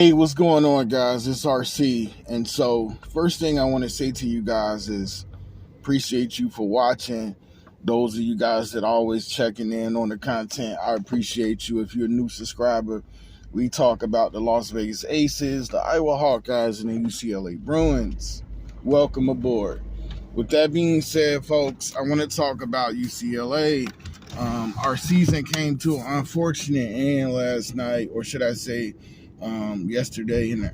Hey, what's going on, guys? It's RC. And so, first thing I want to say to you guys is appreciate you for watching. Those of you guys that are always checking in on the content, I appreciate you. If you're a new subscriber, we talk about the Las Vegas Aces, the Iowa Hawkeyes, and the UCLA Bruins. Welcome aboard. With that being said, folks, I want to talk about UCLA. Our season came to an unfortunate end last night, or should I say, yesterday in the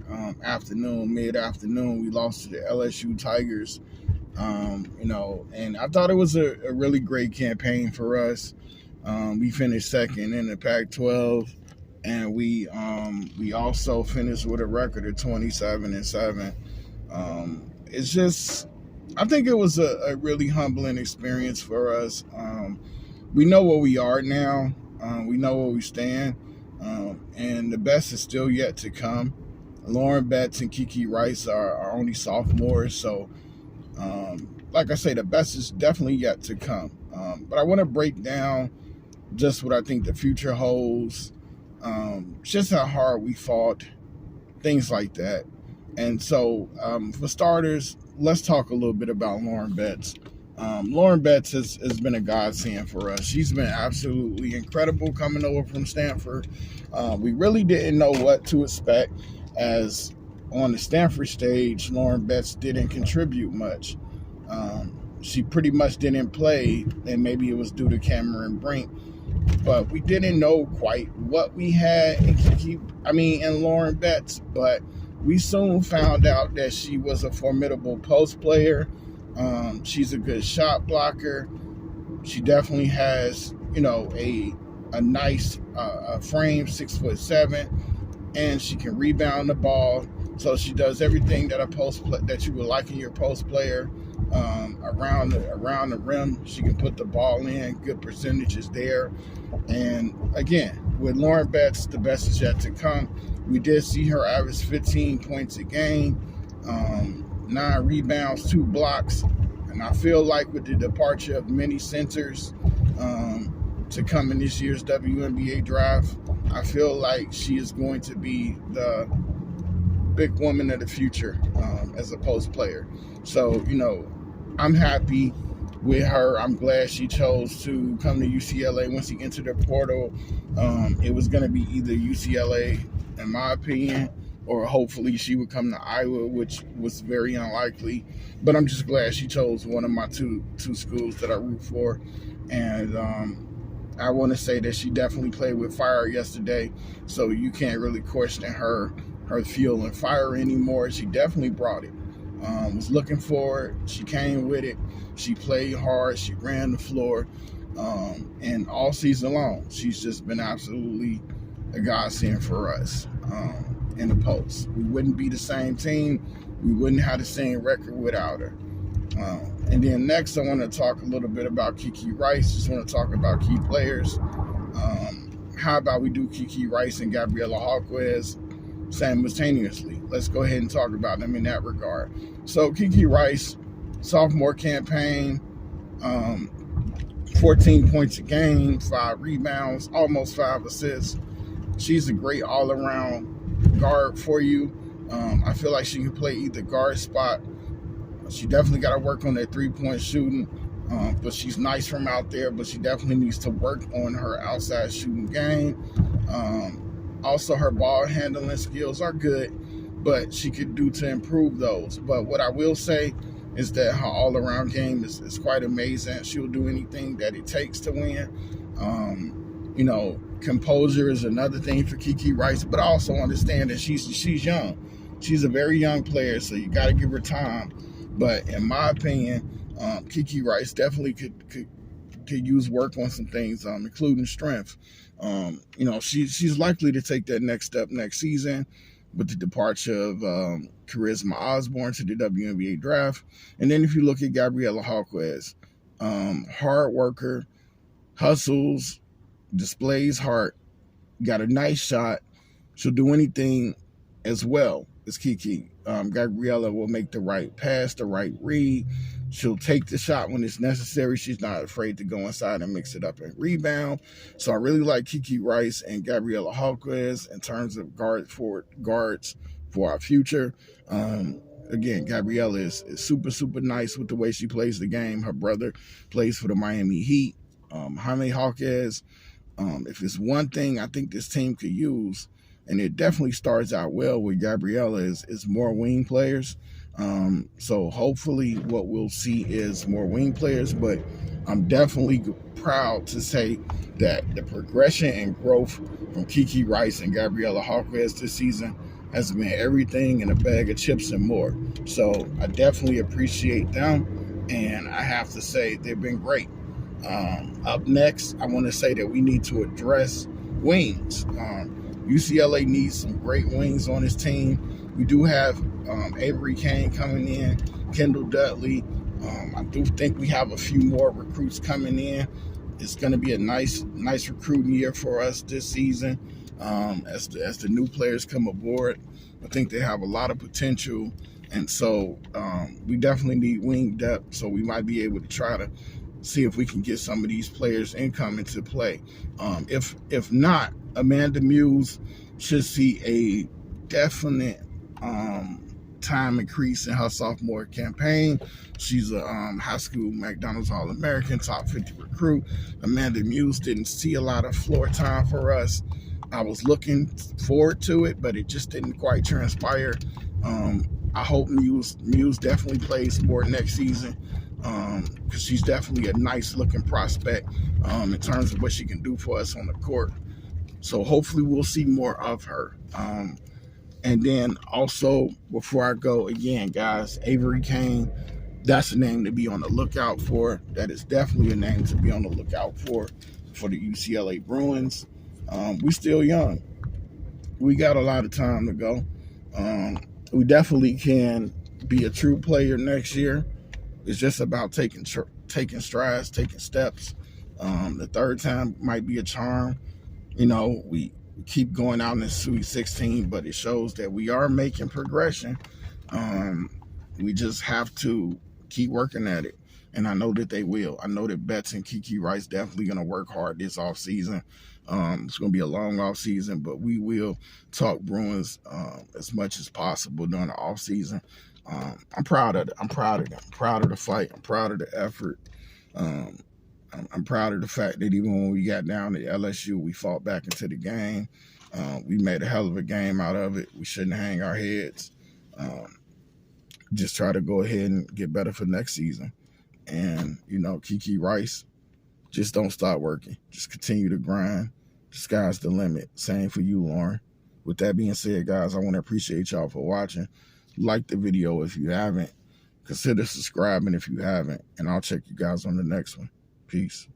mid-afternoon, we lost to the LSU Tigers. And I thought it was a really great campaign for us. We finished second in the Pac-12, and we also finished with a record of 27-7. It's just, I think it was a really humbling experience for us. We know where we are now. We know where we stand. And the best is still yet to come. Lauren Betts and Kiki Rice are only sophomores, so like I say, the best is definitely yet to come. But I want to break down just what I think the future holds, just how hard we fought, things like that. And so, for starters, let's talk a little bit about Lauren Betts. Lauren Betts has been a godsend for us. She's been absolutely incredible coming over from Stanford. We really didn't know what to expect, as on the Stanford stage, Lauren Betts didn't contribute much. She pretty much didn't play, and maybe it was due to Cameron Brink, but we didn't know quite what we had in Lauren Betts, but we soon found out that she was a formidable post player. She's a good shot blocker. She definitely has, a nice frame, 6'7", and she can rebound the ball. So she does everything that that you would like in your post player. Around the rim, she can put the ball in. Good percentages there. And again, with Lauren Betts, the best is yet to come. We did see her average 15 points a game, 9 rebounds, 2 blocks. And I feel like with the departure of many centers to come in this year's WNBA draft, I feel like she is going to be the big woman of the future as a post player. So, I'm happy with her. I'm glad she chose to come to UCLA. Once she entered the portal, it was going to be either UCLA, in my opinion, or hopefully she would come to Iowa, which was very unlikely. But I'm just glad she chose one of my two schools that I root for. And I want to say that she definitely played with fire yesterday, so you can't really question her fuel and fire anymore. She definitely brought it. Was looking for it. She came with it. She played hard. She ran the floor. And all season long, she's just been absolutely a godsend for us in the post. We wouldn't be the same team. We wouldn't have the same record without her. And then next, I want to talk a little bit about Kiki Rice. Just want to talk about key players. How about we do Kiki Rice and Gabriela Hawkeyes simultaneously? Let's go ahead and talk about them in that regard. So Kiki Rice, sophomore campaign, 14 points a game, 5 rebounds, almost 5 assists. She's a great all-around guard for you. I feel like she can play either guard spot. She definitely got to work on that three-point shooting, but she's nice from out there, but she definitely needs to work on her outside shooting game. Also, her ball handling skills are good, but she could do to improve those. But what I will say is that her all-around game is quite amazing. She'll do anything that it takes to win. Composure is another thing for Kiki Rice, but I also understand that she's young. She's a very young player, so you got to give her time. But in my opinion, Kiki Rice definitely could use work on some things, including strength. She's likely to take that next step next season with the departure of Charisma Osborne to the WNBA draft. And then if you look at Gabriela Hawkeyes, hard worker, hustles, displays heart, got a nice shot. She'll do anything as well as Kiki. Gabriela will make the right pass, the right read. She'll take the shot when it's necessary. She's not afraid to go inside and mix it up and rebound. So I really like Kiki Rice and Gabriela Hawkeyes in terms of guards for our future. Again, Gabriela is super, super nice with the way she plays the game. Her brother plays for the Miami Heat. Jaime Hawkeyes, if it's one thing I think this team could use, and it definitely starts out well with Gabriela, is more wing players. So hopefully what we'll see is more wing players, but I'm definitely proud to say that the progression and growth from Kiki Rice and Gabriela Hawkeyes this season has been everything in a bag of chips and more. So I definitely appreciate them, and I have to say they've been great. Up next, I want to say that we need to address wings. UCLA needs some great wings on his team. We do have Avery Kane coming in, Kendall Dudley. I do think we have a few more recruits coming in. It's going to be a nice recruiting year for us this season. As the new players come aboard, I think they have a lot of potential, and so we definitely need wing depth. So we might be able to try to see if we can get some of these players income into play. If not, Amanda Muse should see a definite time increase in her sophomore campaign. She's a high school McDonald's All-American, top 50 recruit. Amanda Muse didn't see a lot of floor time for us. I was looking forward to it, but it just didn't quite transpire. I hope Muse definitely plays more next season, because she's definitely a nice looking prospect in terms of what she can do for us on the court. So hopefully we'll see more of her. And then also, before I go, again, guys, Avery Kane, that's a name to be on the lookout for. That is definitely a name to be on the lookout for the UCLA Bruins. We're still young. We got a lot of time to go. We definitely can be a true player next year. It's just about taking strides, taking steps. The third time might be a charm. We keep going out in the Sweet 16, but it shows that we are making progression. We just have to keep working at it, and I know that they will. I know that Betts and Kiki Rice definitely going to work hard this offseason. It's going to be a long offseason, but we will talk Bruins as much as possible during the offseason. I'm proud of it. I'm proud of them. I'm proud of the fight. I'm proud of the effort. I'm proud of the fact that even when we got down to LSU, we fought back into the game. We made a hell of a game out of it. We shouldn't hang our heads. Just try to go ahead and get better for next season. And, Kiki Rice, just don't stop working. Just continue to grind. The sky's the limit. Same for you, Lauren. With that being said, guys, I want to appreciate y'all for watching. Like the video if you haven't. Consider subscribing if you haven't. And I'll check you guys on the next one. Peace.